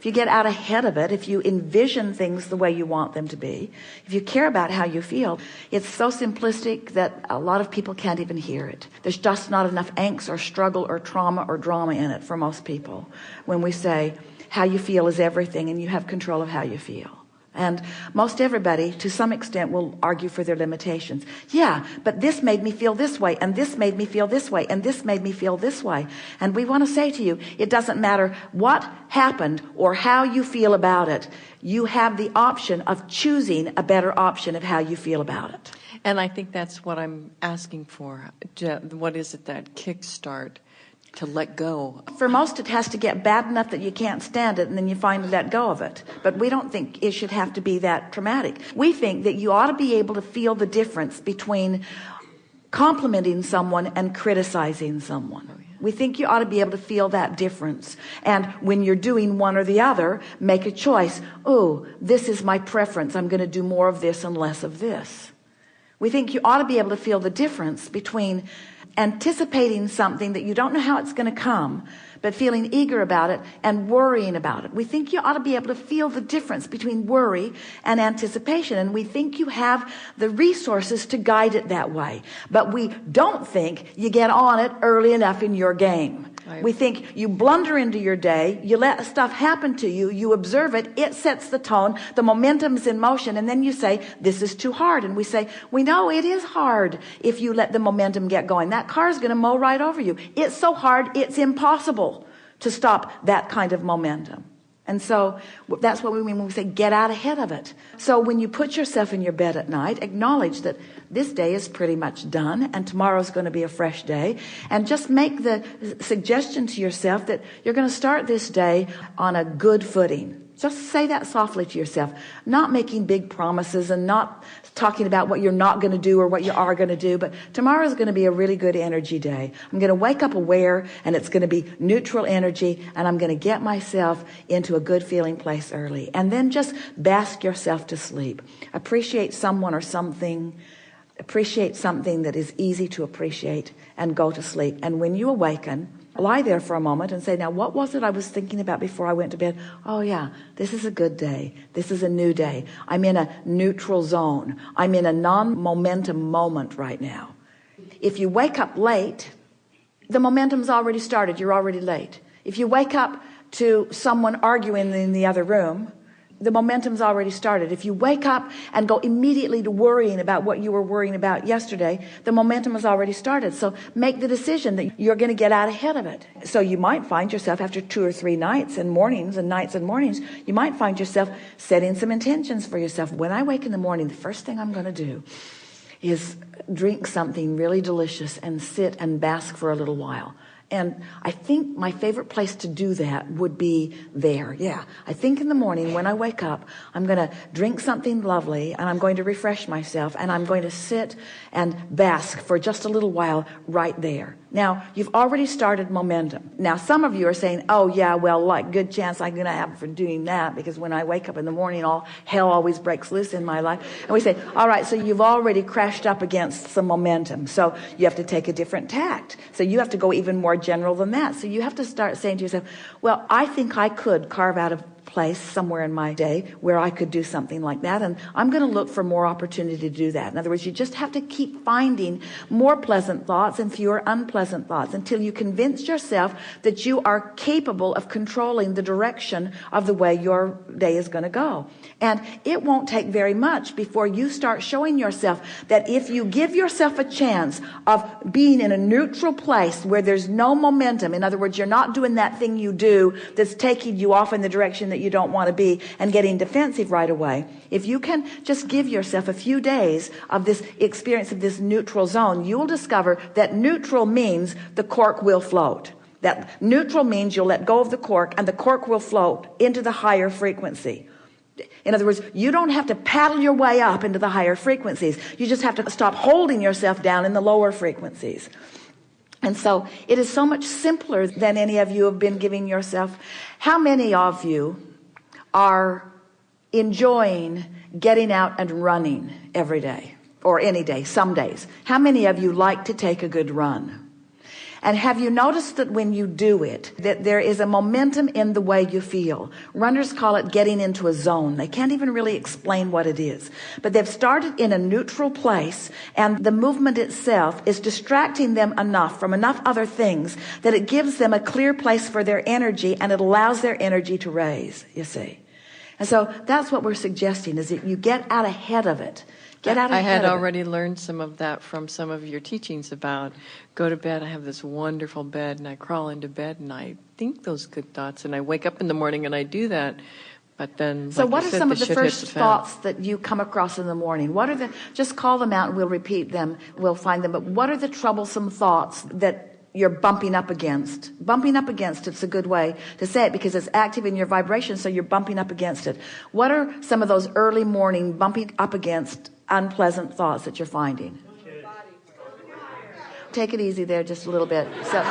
if you get out ahead of it, if you envision things the way you want them to be, if you care about how you feel, it's so simplistic that a lot of people can't even hear it. There's just not enough angst or struggle or trauma or drama in it for most people when we say how you feel is everything and you have control of how you feel. And most everybody, to some extent, will argue for their limitations. Yeah, but this made me feel this way, and this made me feel this way, and this made me feel this way. And we want to say to you, it doesn't matter what happened or how you feel about it. You have the option of choosing a better option of how you feel about it. And I think that's what I'm asking for. What is it, that kickstart to let go? For most, it has to get bad enough that you can't stand it, and then you finally let go of it. But we don't think it should have to be that traumatic. We think that you ought to be able to feel the difference between complimenting someone and criticizing someone. We think you ought to be able to feel that difference. And when you're doing one or the other, make a choice. Oh, this is my preference. I'm going to do more of this and less of this. We think you ought to be able to feel the difference between anticipating something that you don't know how it's going to come, but feeling eager about it, and worrying about it. We think you ought to be able to feel the difference between worry and anticipation, and we think you have the resources to guide it that way. But we don't think you get on it early enough in your game. Right. We think you blunder into your day, you let stuff happen to you, you observe it, it sets the tone, the momentum's in motion, and then you say, this is too hard. And we say, we know it is hard if you let the momentum get going. That car's going to mow right over you. It's so hard, it's impossible to stop that kind of momentum. And so that's what we mean when we say get out ahead of it. So when you put yourself in your bed at night, acknowledge that this day is pretty much done and tomorrow's going to be a fresh day. And just make the suggestion to yourself that you're going to start this day on a good footing. Just say that softly to yourself, not making big promises and not talking about what you're not going to do or what you are going to do. But tomorrow is going to be a really good energy day. I'm going to wake up aware, and it's going to be neutral energy, and I'm going to get myself into a good feeling place early. And then just bask yourself to sleep. Appreciate someone or something. Appreciate something that is easy to appreciate, and go to sleep. And when you awaken, lie there for a moment and say, now what was it I was thinking about before I went to bed? Oh yeah, this is a good day. This is a new day. I'm in a neutral zone. I'm in a non-momentum moment right now. If you wake up late, the momentum's already started. You're already late. If you wake up to someone arguing in the other room, the momentum's already started. If you wake up and go immediately to worrying about what you were worrying about yesterday, the momentum has already started. So make the decision that you're going to get out ahead of it. So you might find yourself after 2 or 3 nights and mornings and nights and mornings, you might find yourself setting some intentions for yourself. When I wake in the morning, the first thing I'm going to do is drink something really delicious and sit and bask for a little while. And I think my favorite place to do that would be there. Yeah. I think in the morning when I wake up, I'm going to drink something lovely and I'm going to refresh myself and I'm going to sit and bask for just a little while right there. Now, you've already started momentum. Now, some of you are saying, oh yeah, well, like good chance I'm going to have for doing that because when I wake up in the morning, all hell always breaks loose in my life. And we say, all right, so you've already crashed up against some momentum. So you have to take a different tact. So you have to go even more general than that. So you have to start saying to yourself, well, I think I could carve out a place somewhere in my day where I could do something like that, and I'm going to look for more opportunity to do that. In other words, you just have to keep finding more pleasant thoughts and fewer unpleasant thoughts until you convince yourself that you are capable of controlling the direction of the way your day is going to go. And it won't take very much before you start showing yourself that if you give yourself a chance of being in a neutral place where there's no momentum, in other words, you're not doing that thing you do that's taking you off in the direction that you don't want to be and getting defensive right away. If you can just give yourself a few days of this experience of this neutral zone, you will discover that neutral means the cork will float. That neutral means you'll let go of the cork and the cork will float into the higher frequency. In other words, you don't have to paddle your way up into the higher frequencies. You just have to stop holding yourself down in the lower frequencies. And so it is so much simpler than any of you have been giving yourself. How many of you are enjoying getting out and running every day or any day, some days? How many of you like to take a good run? And have you noticed that when you do it, that there is a momentum in the way you feel? Runners call it getting into a zone. They can't even really explain what it is. But they've started in a neutral place, and the movement itself is distracting them enough from enough other things that it gives them a clear place for their energy, and it allows their energy to raise, you see. And so that's what we're suggesting, is that you get out ahead of it. I had already learned some of that from some of your teachings about go to bed. I have this wonderful bed, and I crawl into bed and I think those good thoughts, and I wake up in the morning and I do that. But then, so like what you are said, some the of the shit hits first the fan. thoughts that you come across in the morning? What are the, just call them out and we'll repeat them. We'll find them. But what are the troublesome thoughts that you're bumping up against? Bumping up against, it's a good way to say it because it's active in your vibration, so you're bumping up against it. What are some of those early morning bumping up against unpleasant thoughts that you're finding? Take it easy there just a little bit. So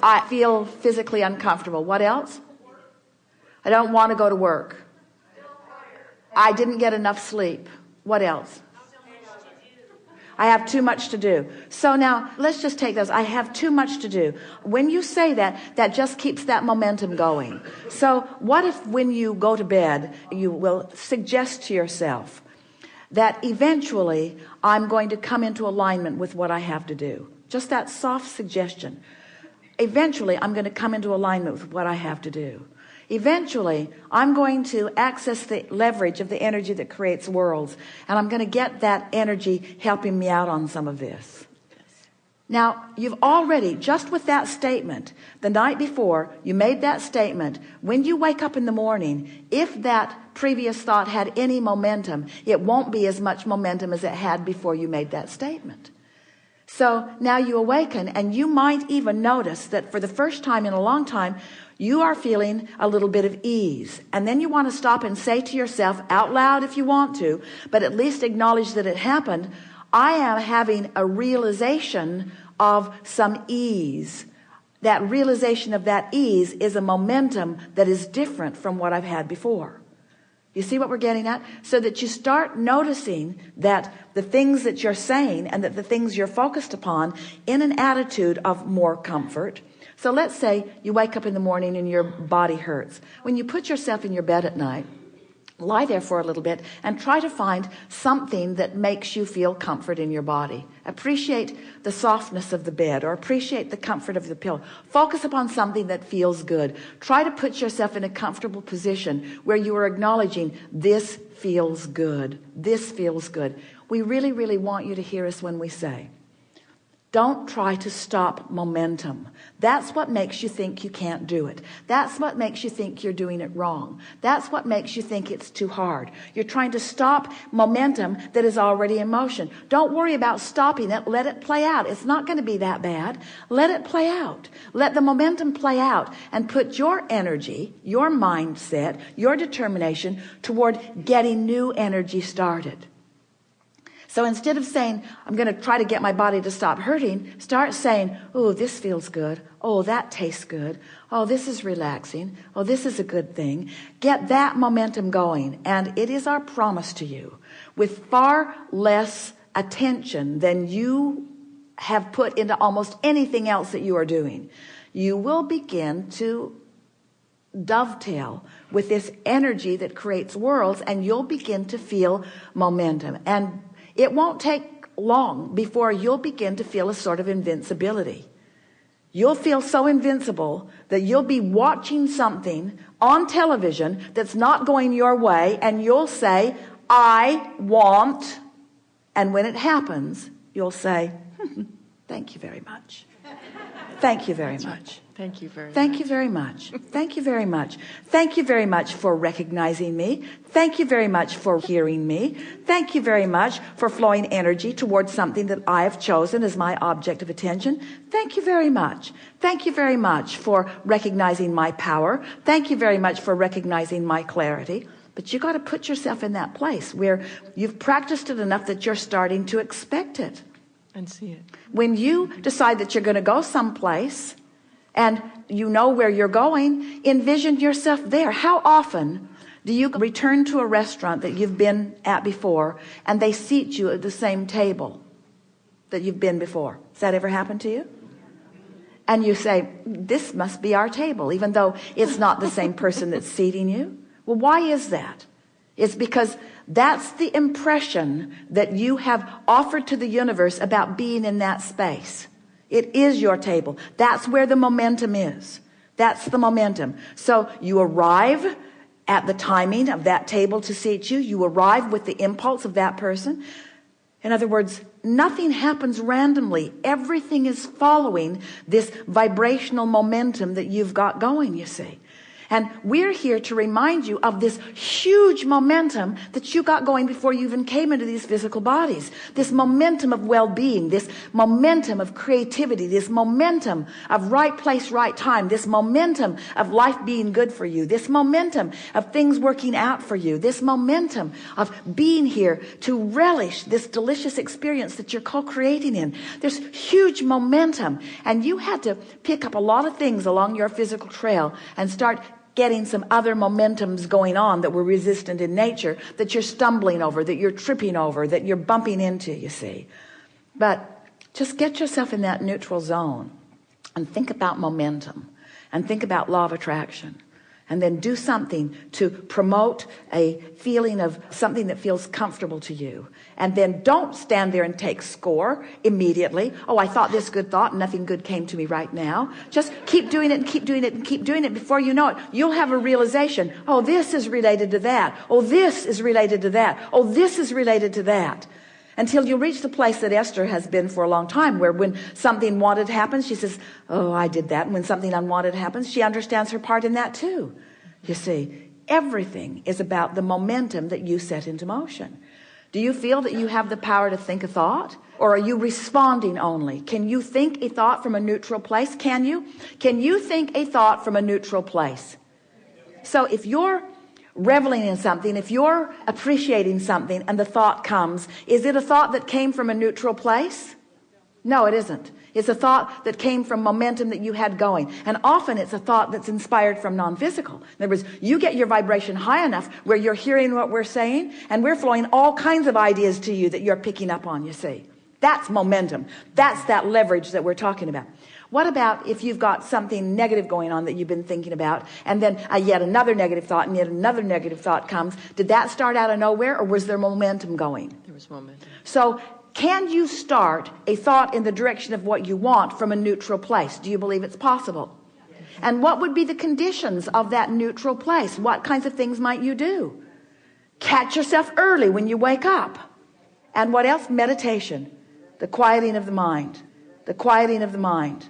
I feel physically uncomfortable. What else? I don't want to go to work. I didn't get enough sleep. What else? I have too much to do. So now let's just take those. I have too much to do. When you say that, that just keeps that momentum going. So what if when you go to bed, you will suggest to yourself that eventually I'm going to come into alignment with what I have to do? Just that soft suggestion. Eventually I'm going to come into alignment with what I have to do. Eventually, I'm going to access the leverage of the energy that creates worlds, and I'm going to get that energy helping me out on some of this. Now, you've already, just with that statement, the night before you made that statement, when you wake up in the morning, if that previous thought had any momentum, it won't be as much momentum as it had before you made that statement. So now you awaken, and you might even notice that for the first time in a long time, you are feeling a little bit of ease. And then you want to stop and say to yourself out loud if you want to, but at least acknowledge that it happened. I am having a realization of some ease. That realization of that ease is a momentum that is different from what I've had before. You see what we're getting at? So that you start noticing that the things that you're saying and that the things you're focused upon in an attitude of more comfort. So let's say you wake up in the morning and your body hurts. When you put yourself in your bed at night, lie there for a little bit and try to find something that makes you feel comfort in your body. Appreciate the softness of the bed or appreciate the comfort of the pillow. Focus upon something that feels good. Try to put yourself in a comfortable position where you are acknowledging this feels good. This feels good. We really, really want you to hear us when we say, don't try to stop momentum. That's what makes you think you can't do it. That's what makes you think you're doing it wrong. That's what makes you think it's too hard. You're trying to stop momentum that is already in motion. Don't worry about stopping it. Let it play out. It's not going to be that bad. Let it play out. Let the momentum play out and put your energy, your mindset, your determination toward getting new energy started. So instead of saying, I'm going to try to get my body to stop hurting, start saying, oh, this feels good. Oh, that tastes good. Oh, this is relaxing. Oh, this is a good thing. Get that momentum going. And it is our promise to you, with far less attention than you have put into almost anything else that you are doing, you will begin to dovetail with this energy that creates worlds, and you'll begin to feel momentum. And it won't take long before you'll begin to feel a sort of invincibility. You'll feel so invincible that you'll be watching something on television that's not going your way, and you'll say, I want, and when it happens, you'll say, thank you very much. Thank you very much. Thank you very much. Thank you very much. Thank you very much. Thank you very much for recognizing me. Thank you very much for hearing me. Thank you very much for flowing energy towards something that I have chosen as my object of attention. Thank you very much. Thank you very much for recognizing my power. Thank you very much for recognizing my clarity. But you got to put yourself in that place where you've practiced it enough that you're starting to expect it. And see it. When you decide that you're going to go someplace and you know where you're going, envision yourself there. How often do you return to a restaurant that you've been at before and they seat you at the same table that you've been before? Has that ever happened to you? And you say, this must be our table, even though it's not the same person that's seating you. Well, why is that? It's because that's the impression that you have offered to the universe about being in that space. It is your table. That's where the momentum is. That's the momentum. So you arrive at the timing of that table to seat you. You arrive with the impulse of that person. In other words, nothing happens randomly. Everything is following this vibrational momentum that you've got going, you see. And we're here to remind you of this huge momentum that you got going before you even came into these physical bodies. This momentum of well-being, this momentum of creativity, this momentum of right place, right time, this momentum of life being good for you, this momentum of things working out for you, this momentum of being here to relish this delicious experience that you're co-creating in. There's huge momentum, and you had to pick up a lot of things along your physical trail and start getting some other momentums going on that were resistant in nature, that you're stumbling over, that you're tripping over, that you're bumping into, you see. But just get yourself in that neutral zone and think about momentum and think about law of attraction, and then do something to promote a feeling of something that feels comfortable to you. And then don't stand there and take score immediately. Oh, I thought this good thought and nothing good came to me right now. Just keep doing it and keep doing it and keep doing it. Before you know it, you'll have a realization. Oh, this is related to that. Oh, this is related to that. Oh, this is related to that. Until you reach the place that Esther has been for a long time, where when something wanted happens, she says, oh, I did that. And when something unwanted happens, she understands her part in that too. You see, everything is about the momentum that you set into motion. Do you feel that you have the power to think a thought? Or are you responding only? Can you think a thought from a neutral place? Can you? Can you think a thought from a neutral place? So if you're reveling in something, if you're appreciating something and the thought comes, is it a thought that came from a neutral place? No, it isn't. It's a thought that came from momentum that you had going. And often it's a thought that's inspired from non-physical. In other words, you get your vibration high enough where you're hearing what we're saying, and we're flowing all kinds of ideas to you that you're picking up on, you see. That's momentum. That's that leverage that we're talking about. What about if you've got something negative going on that you've been thinking about, and then yet another negative thought and yet another negative thought comes? Did that start out of nowhere, or was there momentum going? There was momentum. So can you start a thought in the direction of what you want from a neutral place? Do you believe it's possible? And what would be the conditions of that neutral place? What kinds of things might you do? Catch yourself early when you wake up. And what else? Meditation. The quieting of the mind. The quieting of the mind.